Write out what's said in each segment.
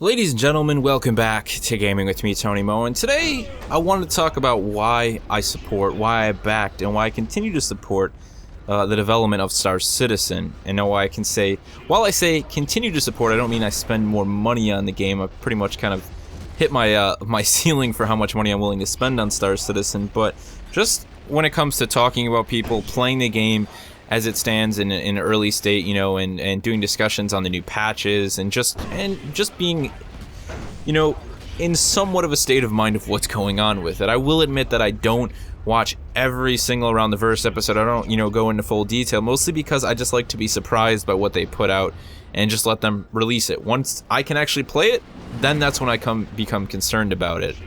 Ladies and gentlemen, welcome back to Gaming with me, Tony Mo, and today I wanted to talk about why I support, why I backed, and why I continue to support the development of Star Citizen. And why I can say, while I say continue to support, I don't mean I spend more money on the game. I pretty much kind of hit my my ceiling for how much money I'm willing to spend on Star Citizen, but just when it comes to talking about people playing the game as it stands in an early state, you know, and doing discussions on the new patches, and just being, you know, in somewhat of a state of mind of what's going on with it. I will admit that I don't watch every single Around the Verse episode. I don't, you know, go into full detail, mostly because I just like to be surprised by what they put out and just let them release it. Once I can actually play it, then that's when I become concerned about it.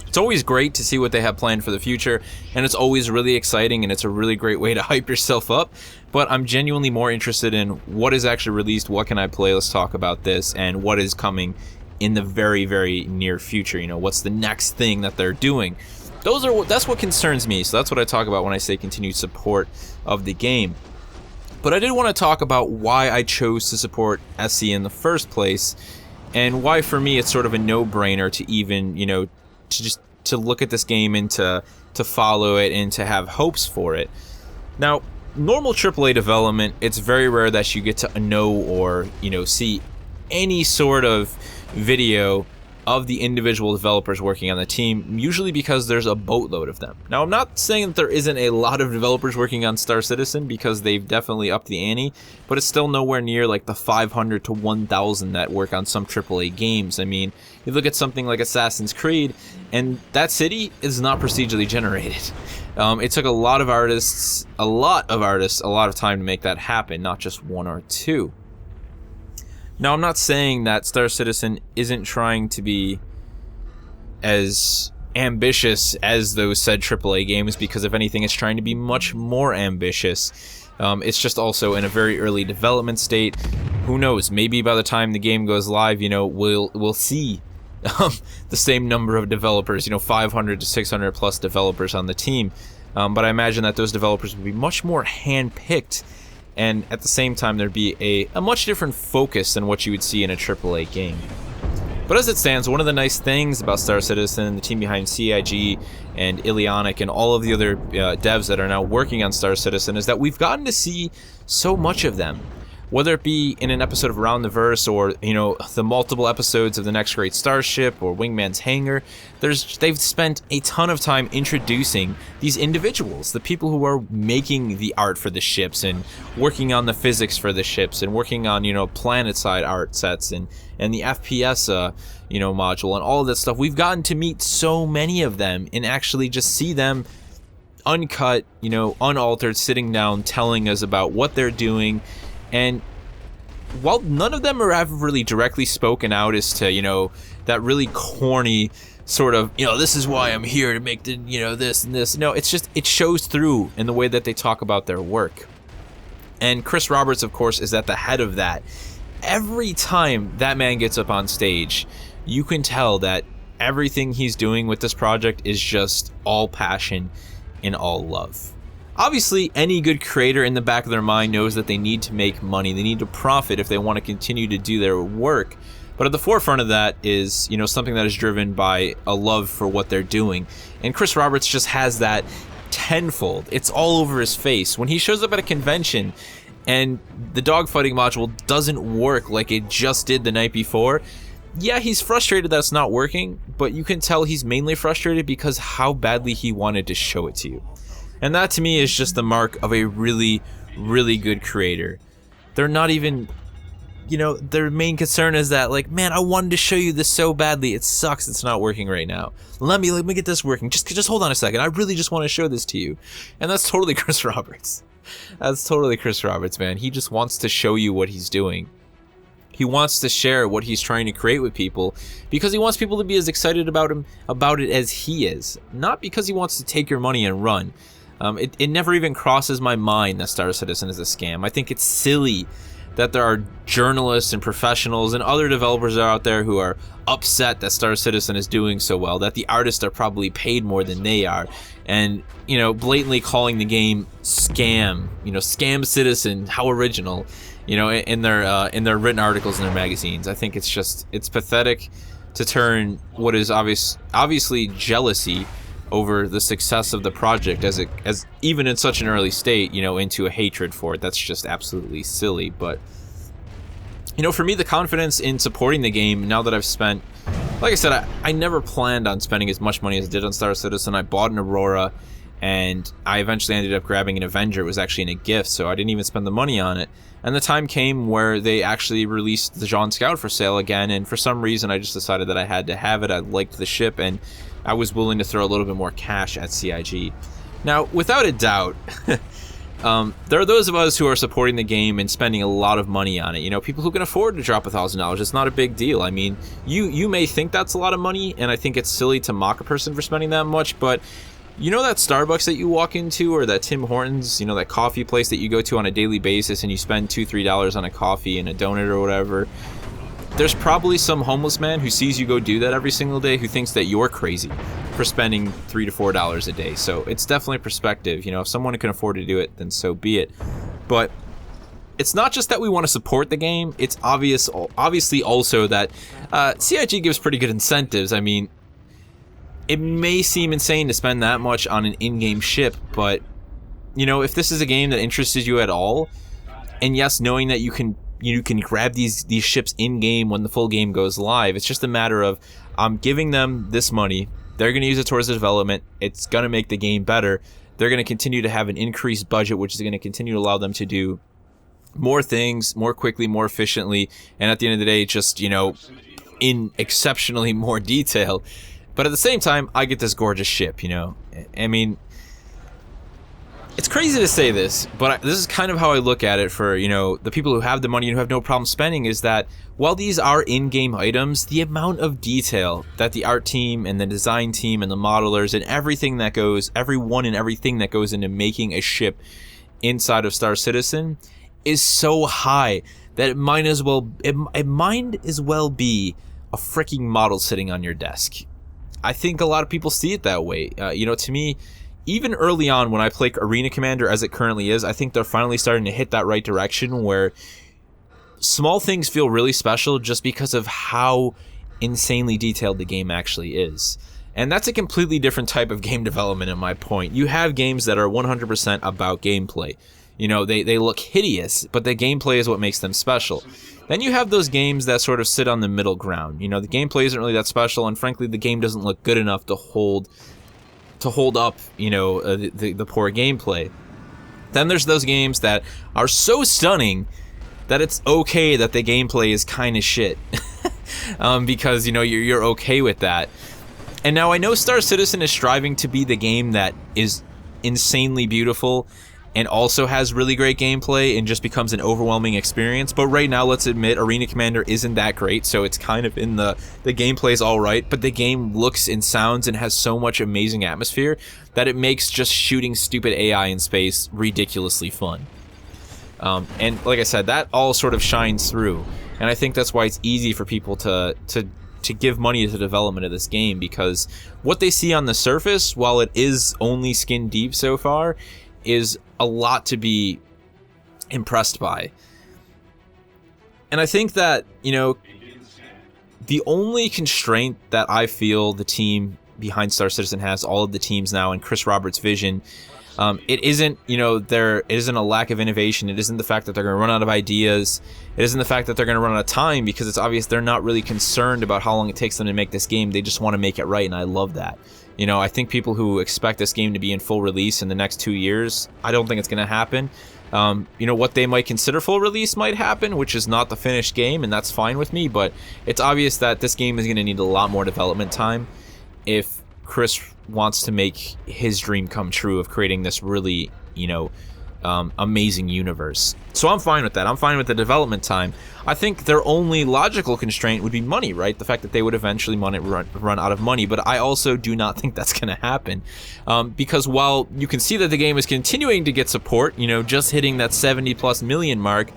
It's always great to see what they have planned for the future, and it's always really exciting, and it's a really great way to hype yourself up, but I'm genuinely more interested in what is actually released, what can I play, let's talk about this, and what is coming in the very, very near future. You know, what's the next thing that they're doing? That's what concerns me, so that's what I talk about when I say continued support of the game. But I did want to talk about why I chose to support SC in the first place, and why for me it's sort of a no-brainer to even, you know, to look at this game and to follow it and to have hopes for it. Now, normal AAA development, it's very rare that you get to know or, you know, see any sort of video of the individual developers working on the team, usually because there's a boatload of them. Now, I'm not saying that there isn't a lot of developers working on Star Citizen, because they've definitely upped the ante, but it's still nowhere near like the 500 to 1,000 that work on some AAA games. I mean, you look at something like Assassin's Creed, and that city is not procedurally generated. It took a lot of artists a lot of time to make that happen, not just one or two. Now, I'm not saying that Star Citizen isn't trying to be as ambitious as those said AAA games, because if anything, it's trying to be much more ambitious. It's just also in a very early development state. Who knows? Maybe by the time the game goes live, you know, we'll see the same number of developers, you know, 500 to 600 plus developers on the team. But I imagine that those developers will be much more hand-picked, and at the same time there'd be a much different focus than what you would see in a AAA game. But as it stands, one of the nice things about Star Citizen, the team behind CIG and Ileonic and all of the other devs that are now working on Star Citizen, is that we've gotten to see so much of them. Whether it be in an episode of Around the Verse, or, you know, the multiple episodes of The Next Great Starship or Wingman's Hangar, they've spent a ton of time introducing these individuals, the people who are making the art for the ships and working on the physics for the ships and working on, you know, planet-side art sets and the FPS, you know, module and all of that stuff. We've gotten to meet so many of them and actually just see them uncut, you know, unaltered, sitting down, telling us about what they're doing. And while none of them have really directly spoken out as to, you know, that really corny sort of, you know, this is why I'm here to make the, you know, this and this. No, it's just, it shows through in the way that they talk about their work. And Chris Roberts, of course, is at the head of that. Every time that man gets up on stage, you can tell that everything he's doing with this project is just all passion and all love. Obviously, any good creator in the back of their mind knows that they need to make money. They need to profit if they want to continue to do their work. But at the forefront of that is, you know, something that is driven by a love for what they're doing. And Chris Roberts just has that tenfold. It's all over his face. When he shows up at a convention and the dogfighting module doesn't work like it just did the night before, yeah, he's frustrated that it's not working, but you can tell he's mainly frustrated because how badly he wanted to show it to you. And that, to me, is just the mark of a really, really good creator. They're not even, you know, their main concern is that, like, man, I wanted to show you this so badly. It sucks it's not working right now. Let me get this working. Just hold on a second. I really just want to show this to you. And that's totally Chris Roberts. That's totally Chris Roberts, man. He just wants to show you what he's doing. He wants to share what he's trying to create with people because he wants people to be as excited about it as he is. Not because he wants to take your money and run. It never even crosses my mind that Star Citizen is a scam. I think it's silly that there are journalists and professionals and other developers out there who are upset that Star Citizen is doing so well, that the artists are probably paid more than they are, and, you know, blatantly calling the game scam, you know, Scam Citizen, how original. in their written articles in their magazines. I think it's pathetic to turn what is obviously jealousy over the success of the project as even in such an early state, into a hatred for it. That's just absolutely silly. But for me, the confidence in supporting the game, now that I've spent, like I said, I never planned on spending as much money as I did on Star Citizen. I bought an Aurora, and I eventually ended up grabbing an Avenger. It was actually in a gift, so I didn't even spend the money on it. And the time came where they actually released the Jaune Scout for sale again, and for some reason I just decided that I had to have it. I liked the ship, and I was willing to throw a little bit more cash at CIG. Now, without a doubt, there are those of us who are supporting the game and spending a lot of money on it. People who can afford to drop $1,000. It's not a big deal. I mean, you may think that's a lot of money, and I think it's silly to mock a person for spending that much, but that Starbucks that you walk into, or that Tim Hortons, that coffee place that you go to on a daily basis and you spend $2-3 on a coffee and a donut or whatever, there's probably some homeless man who sees you go do that every single day who thinks that you're crazy for spending $3 to $4 a day. So it's definitely perspective. If someone can afford to do it, then so be it. But it's not just that we want to support the game. It's obviously also that CIG gives pretty good incentives. I mean, it may seem insane to spend that much on an in-game ship, but if this is a game that interests you at all, and yes, knowing that you can grab these ships in-game when the full game goes live, it's just a matter of I'm giving them this money. They're going to use it towards the development. It's going to make the game better. They're going to continue to have an increased budget, which is going to continue to allow them to do more things more quickly, more efficiently, and at the end of the day, just in exceptionally more detail. But at the same time, I get this gorgeous ship, I mean, it's crazy to say this, but this is kind of how I look at it for, the people who have the money and who have no problem spending, is that while these are in-game items, the amount of detail that the art team and the design team and the modelers and everything that goes into making a ship inside of Star Citizen is so high that it might as well be a freaking model sitting on your desk. I think a lot of people see it that way. To me, even early on when I play Arena Commander as it currently is, I think they're finally starting to hit that right direction where small things feel really special just because of how insanely detailed the game actually is. And that's a completely different type of game development at my point. You have games that are 100% about gameplay. They look hideous, but the gameplay is what makes them special. Then you have those games that sort of sit on the middle ground. The gameplay isn't really that special, and frankly, the game doesn't look good enough to hold up, the poor gameplay. Then there's those games that are so stunning that it's okay that the gameplay is kind of shit, because you're okay with that. And now I know Star Citizen is striving to be the game that is insanely beautiful and also has really great gameplay and just becomes an overwhelming experience. But right now, let's admit, Arena Commander isn't that great, so it's kind of in the gameplay's alright, but the game looks and sounds and has so much amazing atmosphere that it makes just shooting stupid AI in space ridiculously fun. And like I said, that all sort of shines through. And I think that's why it's easy for people to give money to the development of this game, because what they see on the surface, while it is only skin deep so far, is a lot to be impressed by. And I think that, the only constraint that I feel the team behind Star Citizen has, all of the teams now, and Chris Roberts' vision, it isn't, it isn't a lack of innovation. It isn't the fact that they're going to run out of ideas. It isn't the fact that they're going to run out of time, because it's obvious they're not really concerned about how long it takes them to make this game. They just want to make it right, and I love that. I think people who expect this game to be in full release in the next 2 years, I don't think it's going to happen. What they might consider full release might happen, which is not the finished game, and that's fine with me, but it's obvious that this game is going to need a lot more development time if Chris wants to make his dream come true of creating this really, amazing universe. So I'm fine with that. I'm fine with the development time. I think their only logical constraint would be money, right? The fact that they would eventually run out of money. But I also do not think that's going to happen, because while you can see that the game is continuing to get support, just hitting that 70+ million mark,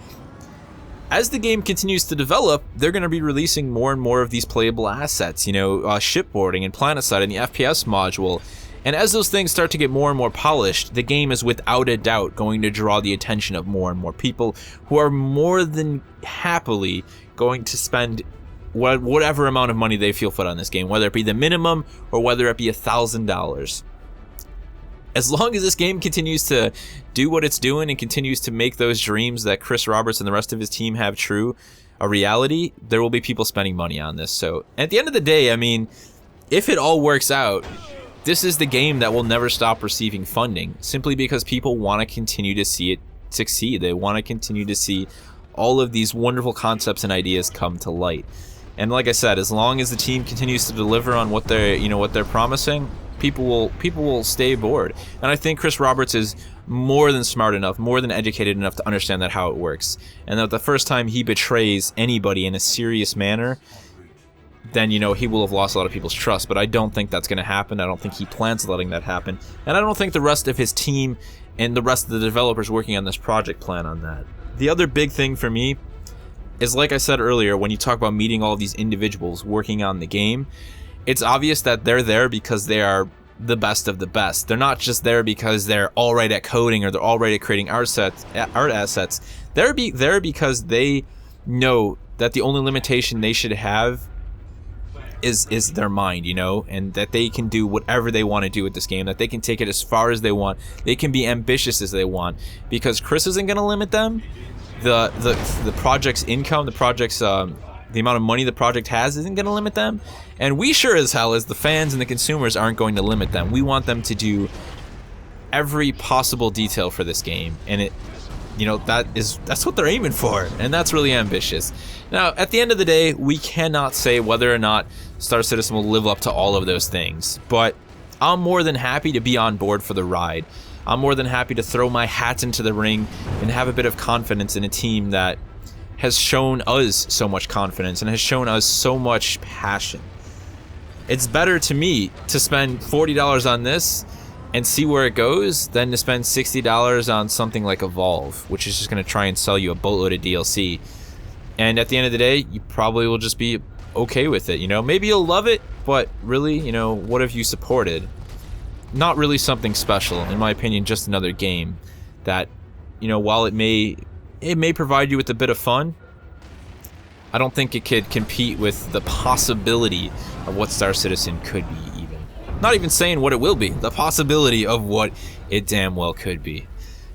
as the game continues to develop, they're going to be releasing more and more of these playable assets, shipboarding and PlanetSide and the FPS module. And as those things start to get more and more polished, the game is without a doubt going to draw the attention of more and more people who are more than happily going to spend whatever amount of money they feel fit on this game, whether it be the minimum or whether it be $1,000. As long as this game continues to do what it's doing and continues to make those dreams that Chris Roberts and the rest of his team have true a reality, there will be people spending money on this. So at the end of the day, I mean, if it all works out, this is the game that will never stop receiving funding, simply because people want to continue to see it succeed. They want to continue to see all of these wonderful concepts and ideas come to light. And like I said, as long as the team continues to deliver on what they're promising, people will stay aboard. And I think Chris Roberts is more than smart enough, more than educated enough to understand that how it works. And that the first time he betrays anybody in a serious manner, then, he will have lost a lot of people's trust. But I don't think that's going to happen. I don't think he plans on letting that happen. And I don't think the rest of his team and the rest of the developers working on this project plan on that. The other big thing for me is, like I said earlier, when you talk about meeting all of these individuals working on the game, it's obvious that they're there because they are the best of the best. They're not just there because they're all right at coding or they're all right at creating art assets. They're there because they know that the only limitation they should have is their mind, and that they can do whatever they want to do with this game, that they can take it as far as they want. They can be ambitious as they want, because Chris isn't going to limit them. The project's income, the amount of money the project has isn't going to limit them, and we sure as hell, as the fans and the consumers, aren't going to limit them. We want them to do every possible detail for this game, and that's what they're aiming for, and that's really ambitious. Now, at the end of the day, we cannot say whether or not Star Citizen will live up to all of those things, but I'm more than happy to be on board for the ride. I'm more than happy to throw my hat into the ring and have a bit of confidence in a team that has shown us so much confidence and has shown us so much passion. It's better to me to spend $40 on this and see where it goes than to spend $60 on something like Evolve, which is just going to try and sell you a boatload of DLC. And at the end of the day, you probably will just be okay with it. Maybe you'll love it, but really, what have you supported? Not really something special, in my opinion. Just another game that, while it may provide you with a bit of fun, I don't think it could compete with the possibility of what Star Citizen could be. Even not even saying what it will be, the possibility of what it damn well could be.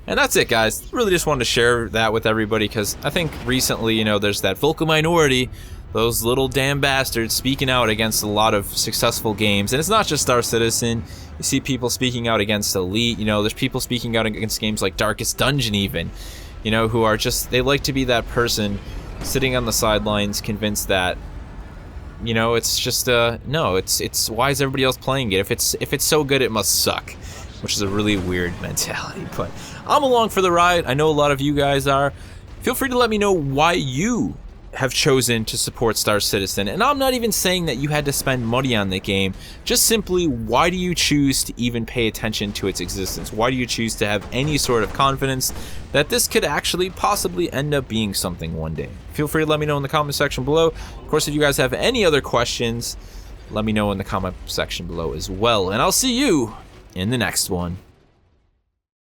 And that's it, guys. Really just wanted to share that with everybody, because I think recently, there's that vocal minority, those little damn bastards speaking out against a lot of successful games. And it's not just Star Citizen. You see people speaking out against Elite. There's people speaking out against games like Darkest Dungeon even, who are just, they like to be that person sitting on the sidelines convinced that, it's just, no, it's why is everybody else playing it? If it's so good, it must suck, which is a really weird mentality. But I'm along for the ride. I know a lot of you guys are. Feel free to let me know why you have chosen to support Star Citizen. And I'm not even saying that you had to spend money on the game. Just simply, why do you choose to even pay attention to its existence? Why do you choose to have any sort of confidence that this could actually possibly end up being something one day? Feel free to let me know in the comment section below. Of course, if you guys have any other questions, let me know in the comment section below as well. And I'll see you in the next one.